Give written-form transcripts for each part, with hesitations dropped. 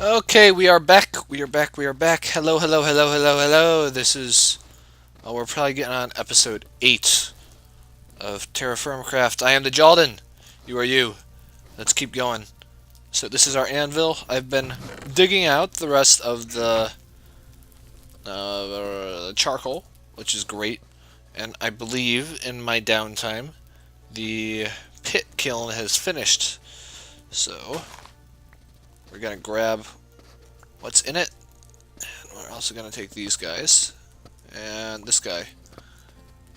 Okay, we are back. We are back. We are back. Hello, hello, hello, hello, hello. This is. We're probably getting on episode 8 of TerraFirmaCraft. I am the Jalden. You are you. Let's keep going. So, this is our anvil. I've been digging out the rest of the charcoal, which is great. And I believe in my downtime, the pit kiln has finished. So, we're going to grab what's in it. And we're also going to take these guys. And this guy.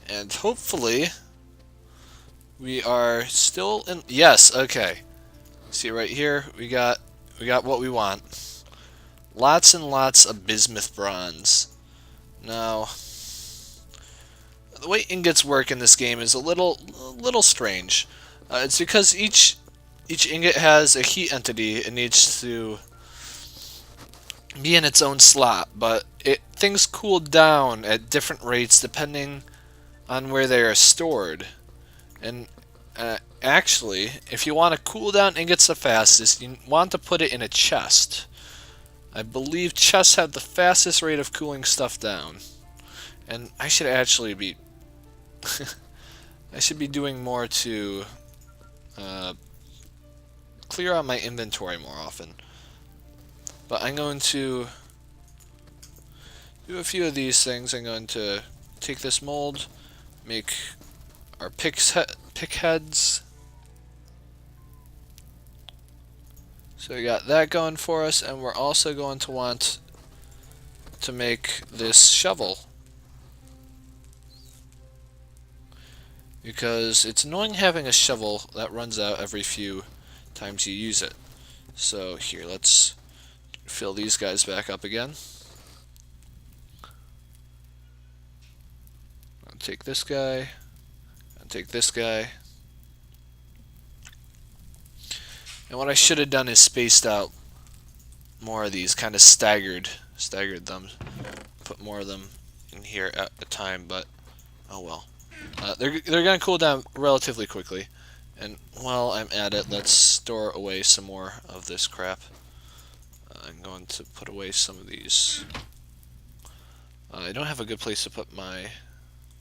And hopefully we are still in. Yes, okay. See right here, we got what we want. Lots and lots of bismuth bronze. Now, the way ingots work in this game is a little strange. It's because each ingot has a heat entity. It needs to be in its own slot, but things cool down at different rates depending on where they are stored. And actually, if you want to cool down ingots the fastest, you want to put it in a chest. I believe chests have the fastest rate of cooling stuff down. And I should actually be I should be doing more to uh, clear out my inventory more often. But I'm going to do a few of these things. I'm going to take this mold, make our pick heads. So we got that going for us, and we're also going to want to make this shovel. Because it's annoying having a shovel that runs out every few times you use it. So here, let's fill these guys back up again. I'll take this guy, I'll take this guy. And what I should have done is spaced out more of these, kind of staggered them, put more of them in here at a time, but oh well. They're gonna cool down relatively quickly, and while I'm at it, let's store away some more of this crap. I'm going to put away some of these. I don't have a good place to put my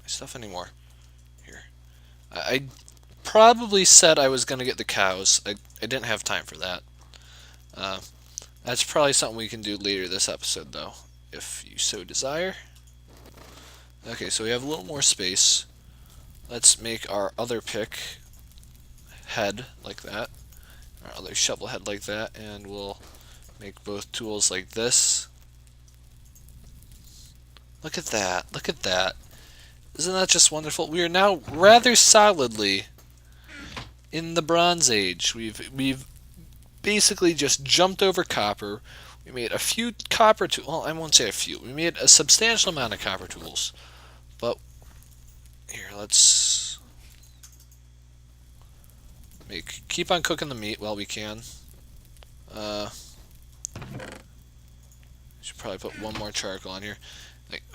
stuff anymore. Here, I probably said I was gonna get the cows. I didn't have time for that. Uh, that's probably something we can do later this episode, though, if you so desire. Okay, so we have a little more space. Let's make our other pick head like that, our other shovel head like that, and we'll make both tools like this. Look at that, look at that. Isn't that just wonderful? We are now rather solidly in the Bronze Age. We've basically just jumped over copper. We made a few copper tools. Well, I won't say a few. We made a substantial amount of copper tools. But here, let's keep on cooking the meat while we can. Should probably put one more charcoal on here.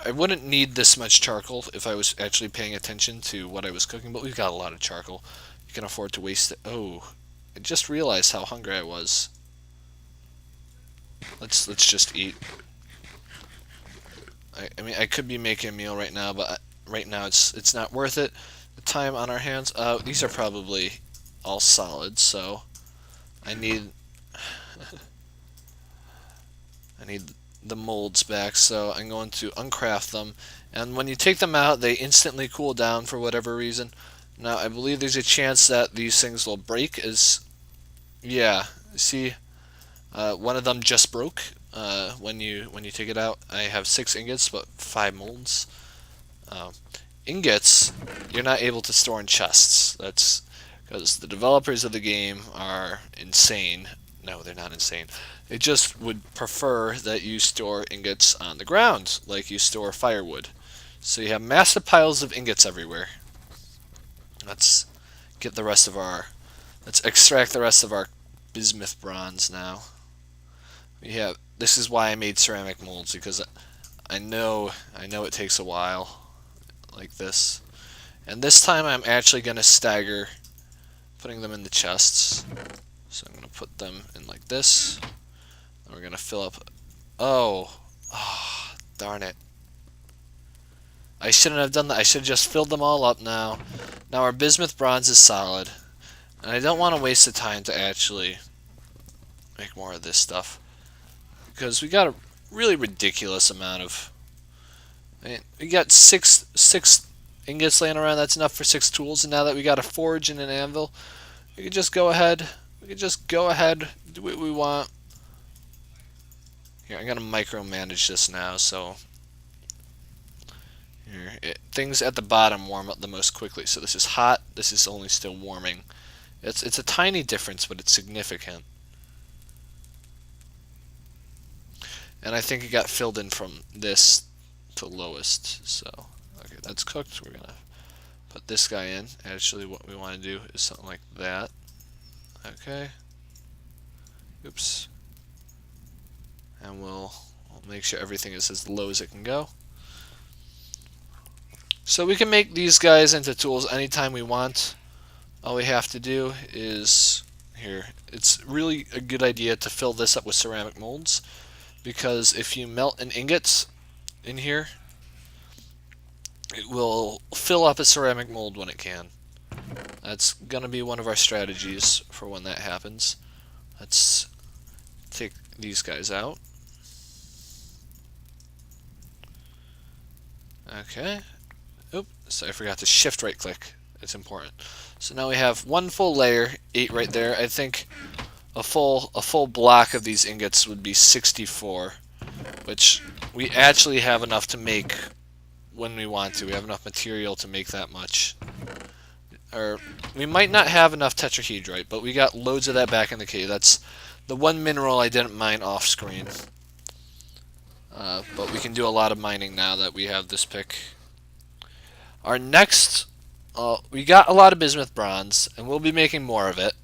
I wouldn't need this much charcoal if I was actually paying attention to what I was cooking, but we've got a lot of charcoal. You can afford to waste it. Oh, I just realized how hungry I was. Let's just eat. I mean, I could be making a meal right now, but right now it's not worth it. The time on our hands. These are probably all solid, so I need I need the molds back. So I'm going to uncraft them, and when you take them out, they instantly cool down for whatever reason. Now I believe there's a chance that these things will break. Yeah, see, one of them just broke. When you take it out, I have 6 ingots, but 5 molds. Uh, Ingots, you're not able to store in chests. That's because the developers of the game are insane. No, they're not insane. They just would prefer that you store ingots on the ground, like you store firewood. So you have massive piles of ingots everywhere. Let's get the rest of our. Let's extract the rest of our bismuth bronze now. We have. This is why I made ceramic molds, because I know it takes a while, like this. And this time I'm actually going to stagger putting them in the chests. So I'm going to put them in like this. We're gonna fill up. Oh, darn it! I shouldn't have done that. I should have just filled them all up now. Now our bismuth bronze is solid, and I don't want to waste the time to actually make more of this stuff because we got a really ridiculous amount of. I mean, we got six ingots laying around. That's enough for 6 tools, and now that we got a forge and an anvil, we can just go ahead. We can just go ahead, do what we want. Here, I'm gonna micromanage this now, so here, things at the bottom warm up the most quickly. So this is hot. This is only still warming. It's a tiny difference, but it's significant. And I think it got filled in from this to lowest. So okay, that's cooked. We're gonna put this guy in. Actually, what we want to do is something like that. Okay. Oops. And we'll make sure everything is as low as it can go. So we can make these guys into tools anytime we want. All we have to do is here. It's really a good idea to fill this up with ceramic molds, because if you melt an ingot in here, it will fill up a ceramic mold when it can. That's gonna be one of our strategies for when that happens. Let's take these guys out. Okay. Oop, so I forgot to shift right click. It's important. So now we have one full layer, 8 right there. I think a full block of these ingots would be 64, which we actually have enough to make when we want to. We have enough material to make that much. Or we might not have enough tetrahedrite, but we got loads of that back in the cave. That's the one mineral I didn't mine off screen. But we can do a lot of mining now that we have this pick. Our next, we got a lot of bismuth bronze, and we'll be making more of it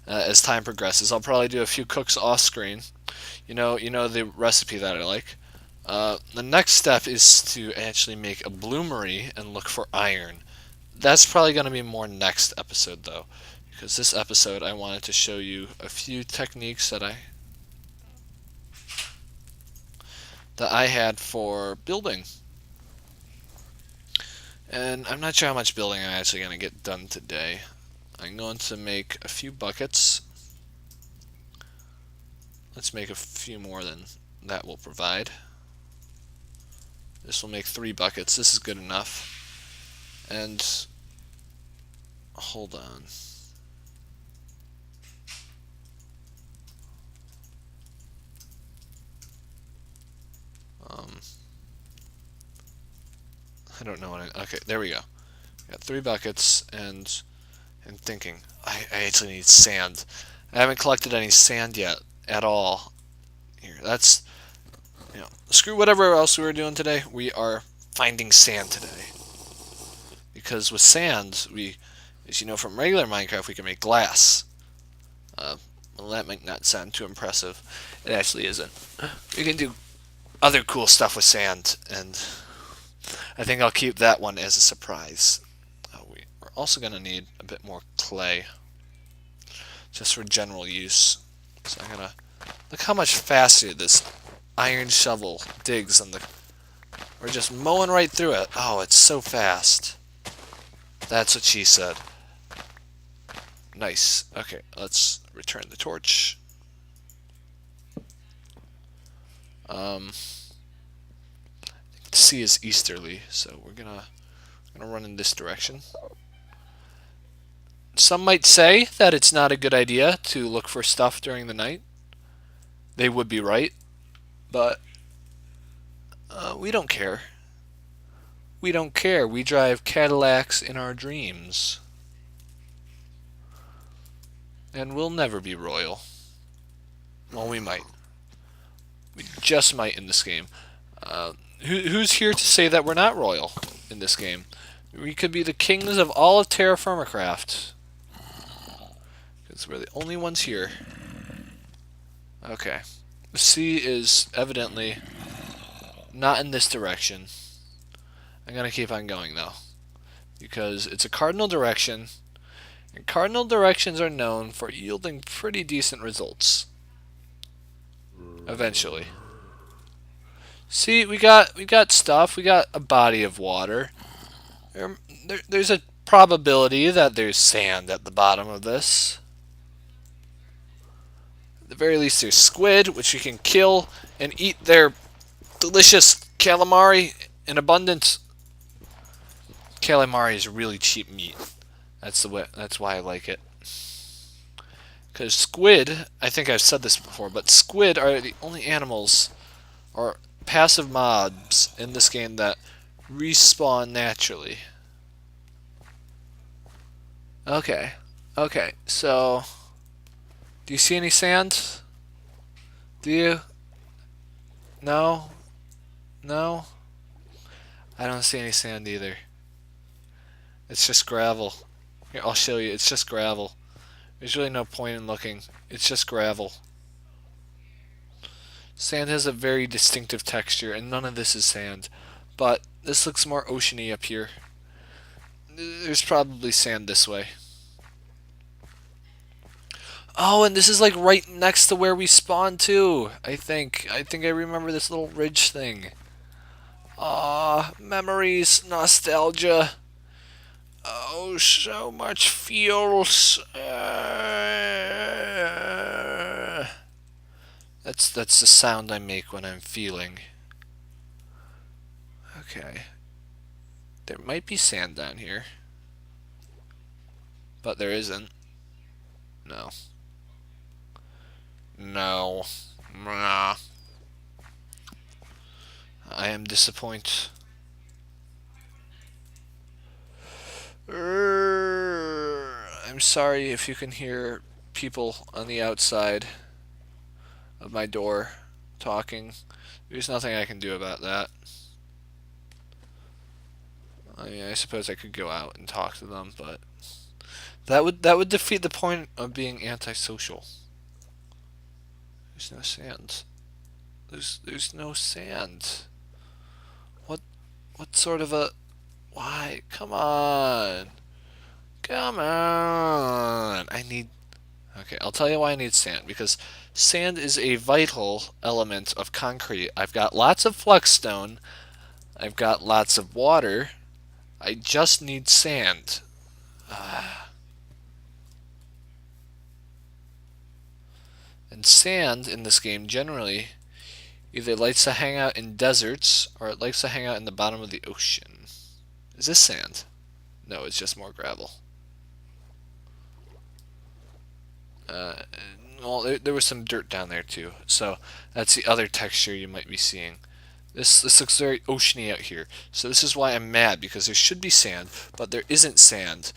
as time progresses. I'll probably do a few cooks off screen. You know the recipe that I like. The next step is to actually make a bloomery and look for iron. That's probably going to be more next episode though, because this episode I wanted to show you a few techniques that I had for building. And I'm not sure how much building I'm actually going to get done today. I'm going to make a few buckets. Let's make a few more than that will provide. This will make 3 buckets. This is good enough. And hold on. I don't know what okay, there we go. Got 3 buckets, and thinking, I actually need sand. I haven't collected any sand yet at all. Here, that's, screw whatever else we were doing today. We are finding sand today. Because with sand, as you know from regular Minecraft, we can make glass. Well, that might not sound too impressive. It actually isn't. We can do other cool stuff with sand, and I think I'll keep that one as a surprise. We're also going to need a bit more clay, just for general use. So I'm going to look how much faster this iron shovel digs on the. We're just mowing right through it. Oh, it's so fast. That's what she said. Nice. Okay, let's return the torch. The sea is easterly, so we're gonna run in this direction. Some might say that it's not a good idea to look for stuff during the night. They would be right, but we don't care. We don't care. We drive Cadillacs in our dreams. And we'll never be royal. Well, we might. We just might in this game. Who's here to say that we're not royal in this game? We could be the kings of all of TerraFirmaCraft. Because we're the only ones here. Okay. The sea is evidently not in this direction. I'm going to keep on going, though. Because it's a cardinal direction. And cardinal directions are known for yielding pretty decent results. Eventually. See, we got stuff. We got a body of water. There's a probability that there's sand at the bottom of this. At the very least, there's squid, which we can kill and eat their delicious calamari in abundance. Calamari is really cheap meat. That's why I like it. Because squid, I think I've said this before, but squid are the only animals or passive mobs in this game that respawn naturally. Okay. Okay, so do you see any sand? Do you? No? No? I don't see any sand either. It's just gravel. Here, I'll show you. It's just gravel. There's really no point in looking. It's just gravel. Sand has a very distinctive texture, and none of this is sand. But this looks more oceany up here. There's probably sand this way. Oh, and this is like right next to where we spawned too, I think. I think I remember this little ridge thing. Ah, memories, nostalgia. Oh, so much feels. That's the sound I make when I'm feeling. Okay. There might be sand down here. But there isn't. No. No. Nah. I am disappointed. I'm sorry if you can hear people on the outside of my door talking. There's nothing I can do about that. I mean, I suppose I could go out and talk to them, but that would defeat the point of being antisocial. There's no sand. There's no sand. What sort of a... Why? Come on. Come on. I need... Okay, I'll tell you why I need sand. Because sand is a vital element of concrete. I've got lots of flexstone. I've got lots of water. I just need sand. And sand in this game generally either likes to hang out in deserts or it likes to hang out in the bottom of the ocean. Is this sand? No, it's just more gravel. Well, there was some dirt down there too, so that's the other texture you might be seeing. This looks very oceany out here, so this is why I'm mad, because there should be sand, but there isn't sand.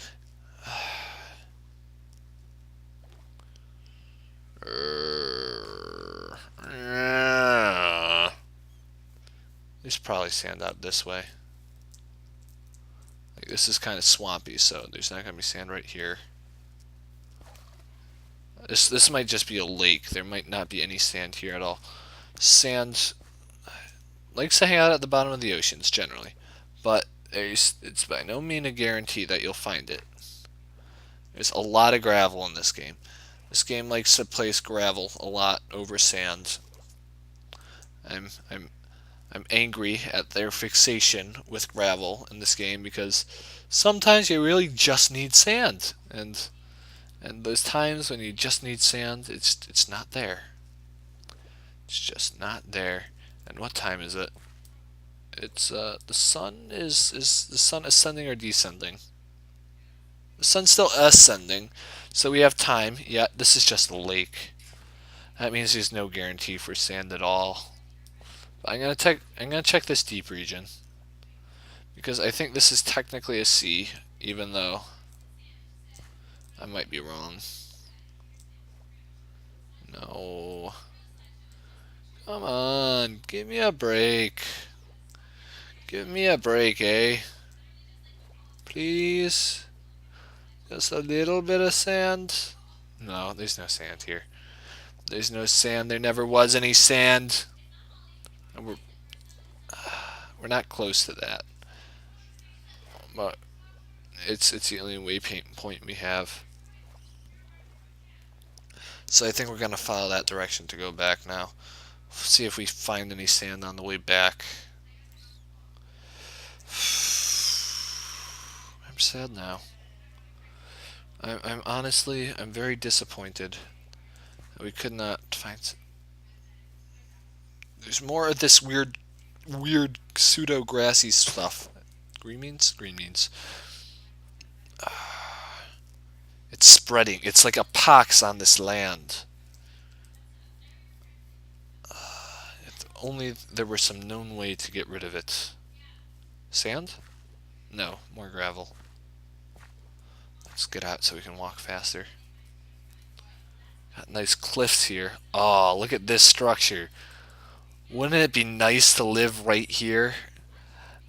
There's probably sand out this way. Like, this is kind of swampy, so there's not gonna be sand right here. This might just be a lake. There might not be any sand here at all. Sand likes to hang out at the bottom of the oceans generally, but it's by no means a guarantee that you'll find it. There's a lot of gravel in this game. This game likes to place gravel a lot over sand. I'm angry at their fixation with gravel in this game, because sometimes you really just need sand, and those times when you just need sand, it's not there. It's just not there. And what time is it? It's the sun is the sun ascending or descending? The sun's still ascending, so we have time. Yeah, this is just a lake. That means there's no guarantee for sand at all. But I'm gonna check this deep region, because I think this is technically a sea, even though I might be wrong. No. Come on, give me a break. Give me a break, eh? Please. Just a little bit of sand. No, there's no sand here. There's no sand. There never was any sand. And we're not close to that. But it's the only waypoint we have. So I think we're gonna follow that direction to go back now. see if we find any sand on the way back. I'm sad now. I'm honestly, I'm very disappointed that we could not find. There's more of this weird pseudo grassy stuff. Green means? Green means. It's spreading. It's like a pox on this land. If only there were some known way to get rid of it. Sand? No, more gravel. Let's get out so we can walk faster. Got nice cliffs here. Oh, look at this structure. Wouldn't it be nice to live right here?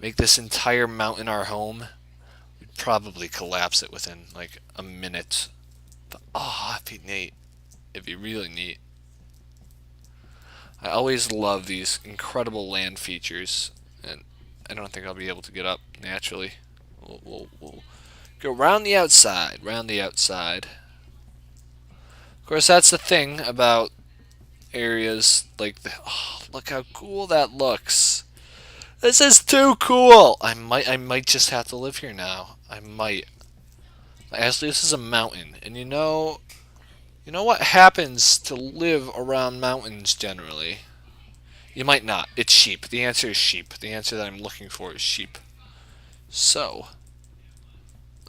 Make this entire mountain our home? We'd probably collapse it within like a minute. But oh, it'd be neat. It'd be really neat. I always love these incredible land features, and I don't think I'll be able to get up naturally. We'll go round the outside, round the outside. Of course, that's the thing about areas like the. Oh, look how cool that looks. This is too cool. I might just have to live here now. I might. Actually, this is a mountain, and you know what happens to live around mountains generally? You might not. It's sheep. The answer is sheep. The answer that I'm looking for is sheep. So,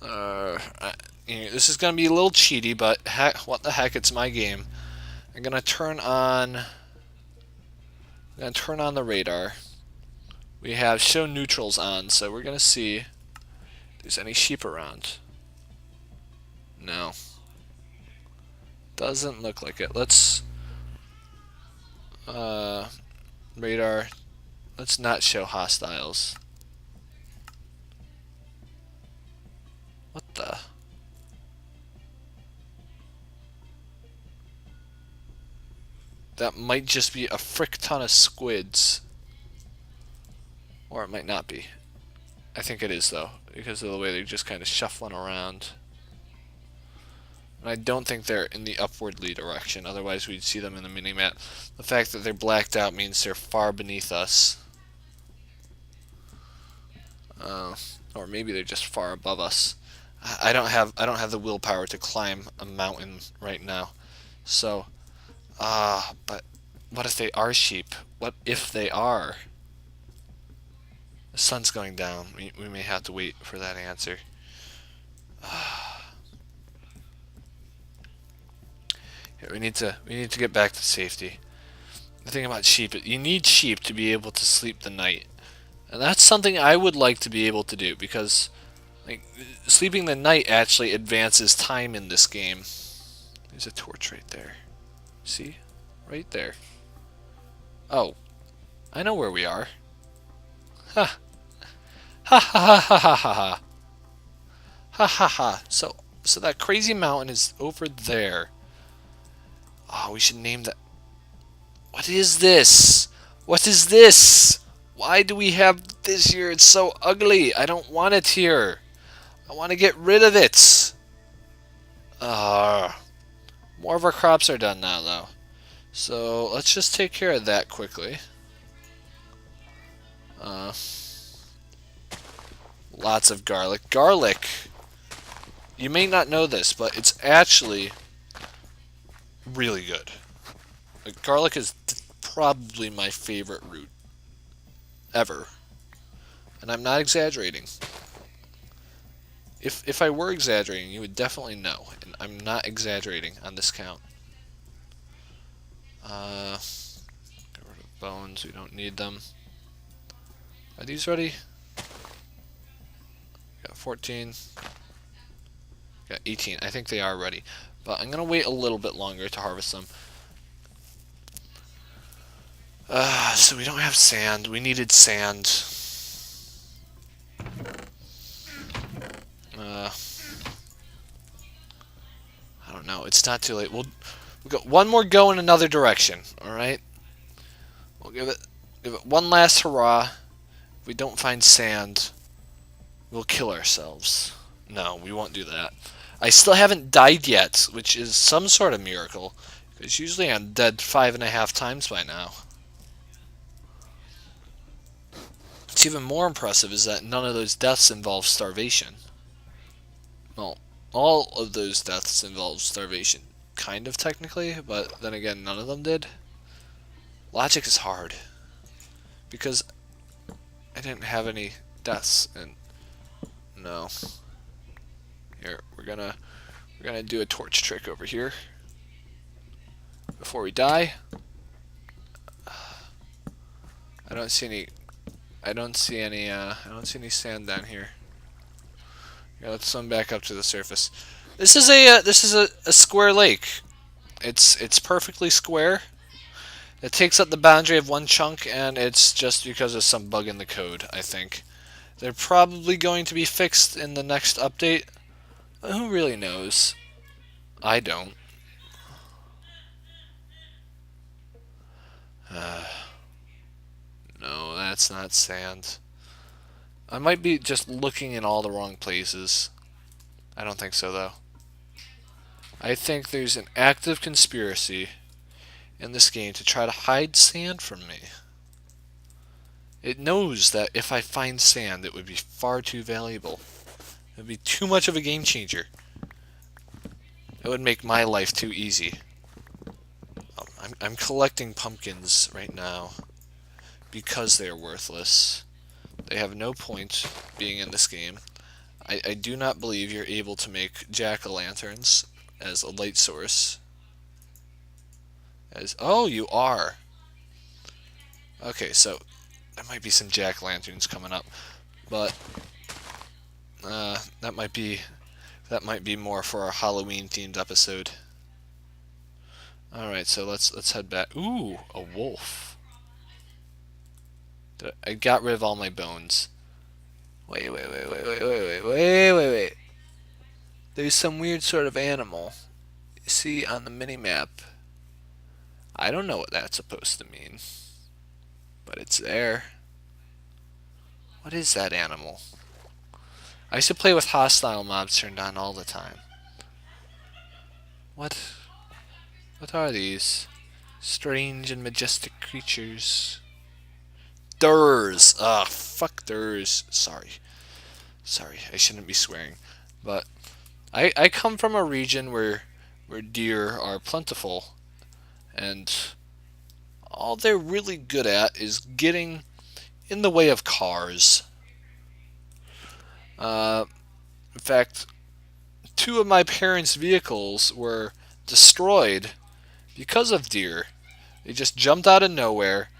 this is gonna be a little cheaty, but heck, what the heck? It's my game. I'm gonna turn on the radar. We have show neutrals on, so we're gonna see if there's any sheep around. No. Doesn't look like it. Let's radar. Let's not show hostiles. What the? That might just be a frick ton of squids. Or it might not be. I think it is though, because of the way they're just kind of shuffling around. And I don't think they're in the upwardly direction, otherwise we'd see them in the minimap. The fact that they're blacked out means they're far beneath us. Or maybe they're just far above us. I don't have the willpower to climb a mountain right now. So, but what if they are sheep? What if they are? The sun's going down. We may have to wait for that answer. Here, we need to get back to safety. The thing about sheep, you need sheep to be able to sleep the night, and that's something I would like to be able to do because, like, sleeping the night actually advances time in this game. There's a torch right there. See, right there. Oh, I know where we are. Ha ha ha ha ha ha ha ha ha. So that crazy mountain is over there. Oh, we should name that. What is this? What is this? Why do we have this here? It's so ugly. I don't want it here. I want to get rid of it. More of our crops are done now, though. So let's just take care of that quickly. Lots of garlic. Garlic, you may not know this, but it's actually really good. Like, garlic is probably my favorite root ever. And I'm not exaggerating. If I were exaggerating, you would definitely know. And I'm not exaggerating on this count. Get rid of bones. We don't need them. Are these ready? Got 14. Got 18. I think they are ready. But I'm going to wait a little bit longer to harvest them. So we don't have sand. We needed sand. I don't know. It's not too late. We'll go one more go in another direction. All right. We'll give it one last hurrah. If we don't find sand, we'll kill ourselves. No, we won't do that. I still haven't died yet, which is some sort of miracle, because usually I'm dead 5.5 times by now. What's even more impressive is that none of those deaths involve starvation. Well, all of those deaths involve starvation, kind of technically, but then again, none of them did. Logic is hard, because I didn't have any deaths, and no. Here, we're gonna do a torch trick over here before we die. I don't see any sand down here. Yeah, let's swim back up to the surface. This is a square lake. It's perfectly square. It takes up the boundary of one chunk, and it's just because of some bug in the code, I think. They're probably going to be fixed in the next update. Who really knows? I don't. No, that's not sand. I might be just looking in all the wrong places. I don't think so, though. I think there's an active conspiracy in this game to try to hide sand from me. It knows that if I find sand, it would be far too valuable. It would be too much of a game changer. It would make my life too easy. I'm collecting pumpkins right now because they are worthless. They have no point being in this game. I do not believe you're able to make jack-o'-lanterns as a light source. Oh, you are. Okay, so there might be some jack-o'-lanterns coming up, but that might be more for our Halloween-themed episode. All right, so let's head back. Ooh, a wolf. I got rid of all my bones. Wait. There's some weird sort of animal. You see on the mini-map. I don't know what that's supposed to mean. But it's there. What is that animal? I used to play with hostile mobs turned on all the time. What are these? Strange and majestic creatures. Durs. Ugh, fuck durs. Sorry, I shouldn't be swearing. But I come from a region where deer are plentiful, and all they're really good at is getting in the way of cars. In fact, 2 of my parents' vehicles were destroyed because of deer. They just jumped out of nowhere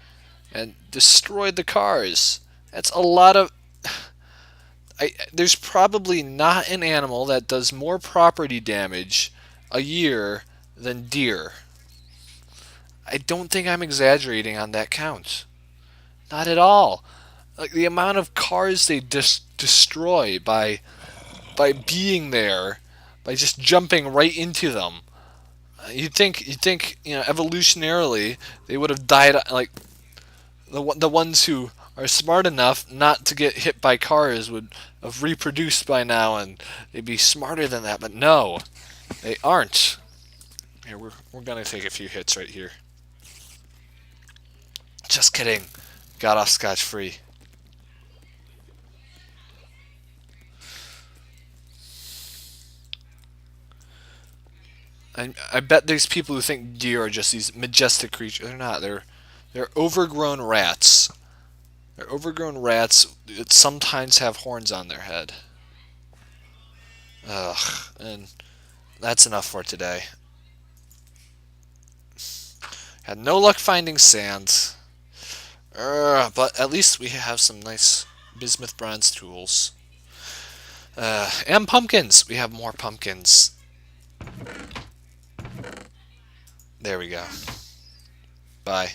and destroyed the cars. That's a lot of... there's probably not an animal that does more property damage a year than deer. I don't think I'm exaggerating on that count. Not at all. Like the amount of cars they destroy by being there, by just jumping right into them. You'd think evolutionarily they would have died, like the ones who are smart enough not to get hit by cars would have reproduced by now, and they'd be smarter than that. But no, they aren't. Here, we're gonna take a few hits right here. Just kidding. Got off scotch-free. I bet there's people who think deer are just these majestic creatures. They're not. They're overgrown rats. They're overgrown rats that sometimes have horns on their head. Ugh. And that's enough for today. Had no luck finding sand. But at least we have some nice bismuth bronze tools. And pumpkins. We have more pumpkins. There we go. Bye.